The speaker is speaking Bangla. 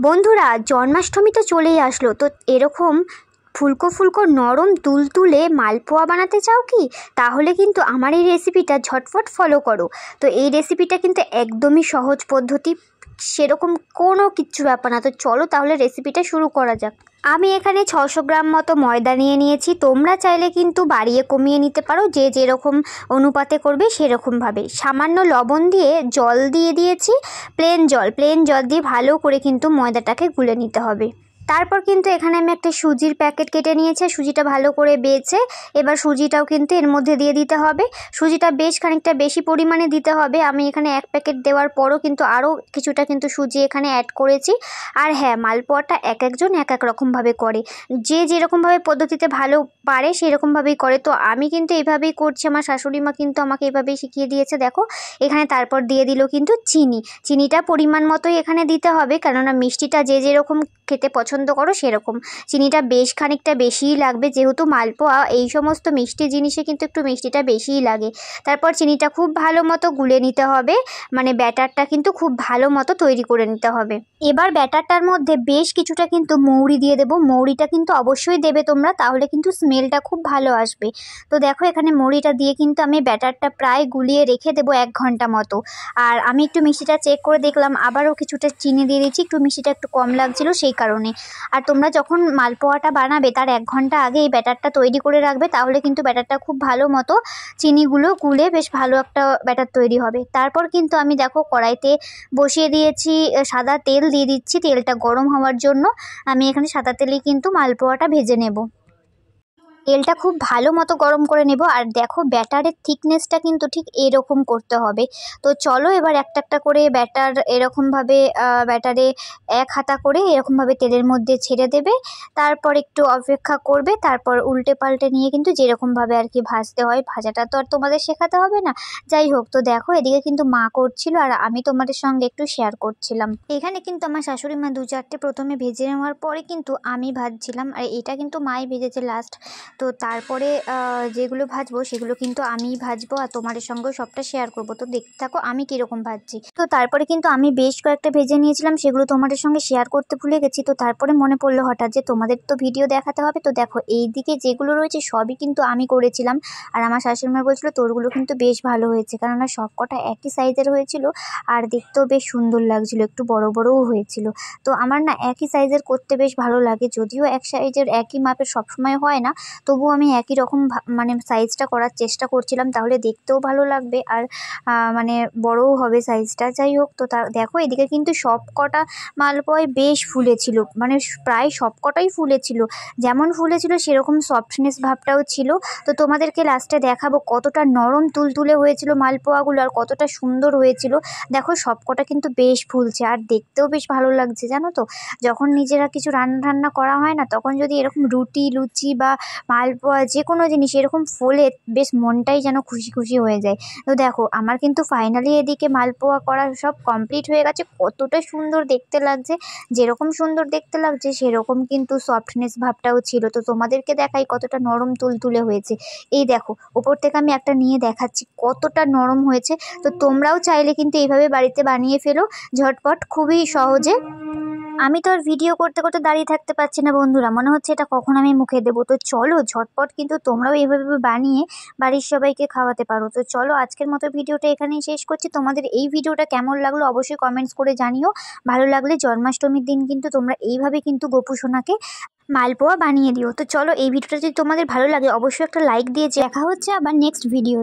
বন্ধুরা, জন্মাষ্টমী তো চলেই আসলো। তো এরকম ফুলকো ফুলকো নরম তুলতুলে মালপোয়া বানাতে চাও কি? তাহলে কিন্তু আমার এই রেসিপিটা ঝটফট ফলো করো। তো এই রেসিপিটা কিন্তু একদমই সহজ পদ্ধতি, সেরকম কোনো কিচ্ছু ব্যাপার না। তো চলো তাহলে রেসিপিটা শুরু করা যাক। আমি এখানে 600 গ্রাম মতো ময়দা নিয়ে নিয়েছি। তোমরা চাইলে কিন্তু বাড়িয়ে কমিয়ে নিতে পারো, যে যেরকম অনুপাতে করবে সেরকমভাবে। সামান্য লবণ দিয়ে জল দিয়ে দিয়েছি, প্লেন জল দিয়ে ভালো করে কিন্তু ময়দাটাকে গুলে নিতে হবে। তারপর কিন্তু এখানে আমি একটা সুজির প্যাকেট কেটে নিয়েছি, সুজিটা ভালো করে বেছে এবার সুজিটাও কিন্তু এর মধ্যে দিয়ে দিতে হবে। সুজিটা বেশ খানিকটা বেশি পরিমাণে দিতে হবে। আমি এখানে এক প্যাকেট দেওয়ার পরও কিন্তু আরও কিছুটা কিন্তু সুজি এখানে অ্যাড করেছি। আর হ্যাঁ, মালপোয়াটা এক একজন এক এক রকমভাবে করে, যে যেরকমভাবে পদ্ধতিতে ভালো পারে সেরকমভাবেই করে। তো আমি কিন্তু এইভাবেই করছি, আমার শাশুড়ি মা কিন্তু আমাকে এইভাবেই শিখিয়ে দিয়েছে। দেখো এখানে তারপর দিয়ে দিল কিন্তু চিনিটা পরিমাণ মতোই এখানে দিতে হবে, কেননা মিষ্টিটা যে যেরকম খেতে পছন্দ করো সেরকম। চিনিটা বেশ খানিকটা বেশিই লাগবে, যেহেতু মালপোয়া এই সমস্ত মিষ্টি জিনিসে কিন্তু একটু মিষ্টিটা বেশিই লাগে। তারপর চিনিটা খুব ভালো মতো গুলে নিতে হবে, মানে ব্যাটারটা কিন্তু খুব ভালো মতো তৈরি করে নিতে হবে। এবার ব্যাটারটার মধ্যে বেশ কিছুটা কিন্তু মৌরি দিয়ে দেবো। মৌরিটা কিন্তু অবশ্যই দেবে তোমরা, তাহলে কিন্তু স্মেলটা খুব ভালো আসবে। তো দেখো এখানে মৌরিটা দিয়ে কিন্তু আমি ব্যাটারটা প্রায় গুলিয়ে রেখে দেবো 1 ঘন্টা মতো। আর আমি একটু মিষ্টিটা চেক করে দেখলাম, আবারও কিছুটা চিনি দিয়ে দিচ্ছি, একটু মিষ্টিটা একটু কম লাগছিল সেই কারণে। আর তোমরা যখন মালপোয়াটা বানাবে তার 1 ঘন্টা আগে এই ব্যাটারটা তৈরি করে রাখবে, তাহলে কিন্তু ব্যাটারটা খুব ভালো মতো চিনিগুলো গুলে বেশ ভালো একটা ব্যাটার তৈরি হবে। তারপর কিন্তু আমি দেখো কড়াইতে বসিয়ে দিয়েছি, সাদা তেল দিয়ে দিচ্ছি। তেলটা গরম হওয়ার জন্য আমি এখানে সাদা তেলেই কিন্তু মালপোয়াটা ভেজে নেব। তেলটা খুব ভালো মতো গরম করে নেব। আর দেখো ব্যাটারের থিকনেসটা কিন্তু ঠিক এরকম করতে হবে। তো চলো এবার একটা একটা করে ব্যাটার এরকমভাবে ব্যাটারে 1 হাতা করে এরকমভাবে তেলের মধ্যে ছেড়ে দেবে। তারপর একটু অপেক্ষা করবে, তারপর উল্টে পাল্টে নিয়ে কিন্তু যেরকমভাবে আর কি ভাজতে হয়, ভাজাটা তো আর তোমাদের শেখাতে হবে না। যাই হোক, তো দেখো এদিকে কিন্তু মা করছিল আর আমি তোমাদের সঙ্গে একটু শেয়ার করছিলাম। এখানে কিন্তু আমার শাশুড়ি মা 2-4টে প্রথমে ভেজে নেওয়ার পরে কিন্তু আমি ভাজছিলাম, আর এটা কিন্তু মাই ভেজেছে লাস্ট। তো তারপরে যেগুলো ভাজবো সেগুলো কিন্তু আমিই ভাজবো, আর তোমাদের সঙ্গেও সবটা শেয়ার করব। তো দেখতে থাকো আমি কীরকম ভাজছি। তো তারপরে কিন্তু আমি বেশ কয়েকটা ভেজে নিয়েছিলাম, সেগুলো তোমাদের সঙ্গে শেয়ার করতে ভুলে গেছি। তো তারপরে মনে পড়লো হঠাৎ যে তোমাদের তো ভিডিও দেখাতে হবে। তো দেখো এই দিকে যেগুলো রয়েছে সবই কিন্তু আমি করেছিলাম। আর আমার শাশুড়ি মা বলছিল তোরগুলো কিন্তু বেশ ভালো হয়েছে, কেননা সব কটা একই সাইজের হয়েছিল আর দেখতেও বেশ সুন্দর লাগছিল, একটু বড় বড়ও হয়েছিল। তো আমার না একই সাইজের করতে বেশ ভালো লাগে, যদিও এক সাইজের একই মাপের সবসময় হয় না, তবুও আমি একই রকম মানে সাইজটা করার চেষ্টা করছিলাম, তাহলে দেখতেও ভালো লাগবে আর মানে বড়ও হবে সাইজটা। যাই হোক, তো দেখো এদিকে কিন্তু সব কটা মালপোয়ায় বেশ ফুলেছিল, মানে প্রায় সব কটাই ফুলেছিল। যেমন ফুলেছিল সেরকম সফটনেস ভাবটাও ছিল। তো তোমাদেরকে লাস্টে দেখাবো কতটা নরম তুলতুলে হয়েছিল মালপোয়াগুলো আর কতটা সুন্দর হয়েছিল। দেখো সব কটা কিন্তু বেশ ফুলছে আর দেখতেও বেশ ভালো লাগছে। জানো তো, যখন নিজেরা কিছু রান্না করা হয় না, তখন যদি এরকম রুটি লুচি বা মালপোয়া যে কোনো জিনিস এরকম ফোলে বেশ মনটাই যেন খুশি খুশি হয়ে যায়। তো দেখো আমার কিন্তু ফাইনালি এদিকে মালপোয়া করা সব কমপ্লিট হয়ে গেছে। কতটা সুন্দর দেখতে লাগছে, যেরকম সুন্দর দেখতে লাগছে সেরকম কিন্তু সফটনেস ভাবটাও ছিল। তো তোমাদেরকে দেখাই কতটা নরম তুলতুলে হয়েছে। এই দেখো ওপর থেকে আমি একটা নিয়ে দেখাচ্ছি কতটা নরম হয়েছে। তো তোমরাও চাইলে কিন্তু এইভাবে বাড়িতে বানিয়ে ফেলো ঝটপট, খুবই সহজে। আমি তো আর ভিডিও করতে করতে দাঁড়িয়ে থাকতে পারছি না বন্ধুরা, মনে হচ্ছে এটা কখন আমি মুখে দেবো। তো চলো ঝটপট কিন্তু তোমরাও এইভাবে বানিয়ে বাড়ির সবাইকে খাওয়াতে পারো। তো চলো আজকের মতো ভিডিওটা এখানেই শেষ করছি। তোমাদের এই ভিডিওটা কেমন লাগলো অবশ্যই কমেন্টস করে জানিও। ভালো লাগলে জন্মাষ্টমীর দিন কিন্তু তোমরা এইভাবে কিন্তু গোপু সোনাকে মালপোয়া বানিয়ে দিও। তো চলো এই ভিডিওটা যদি তোমাদের ভালো লাগে অবশ্যই একটা লাইক দিয়ে দেখা হচ্ছে আবার নেক্সট ভিডিও।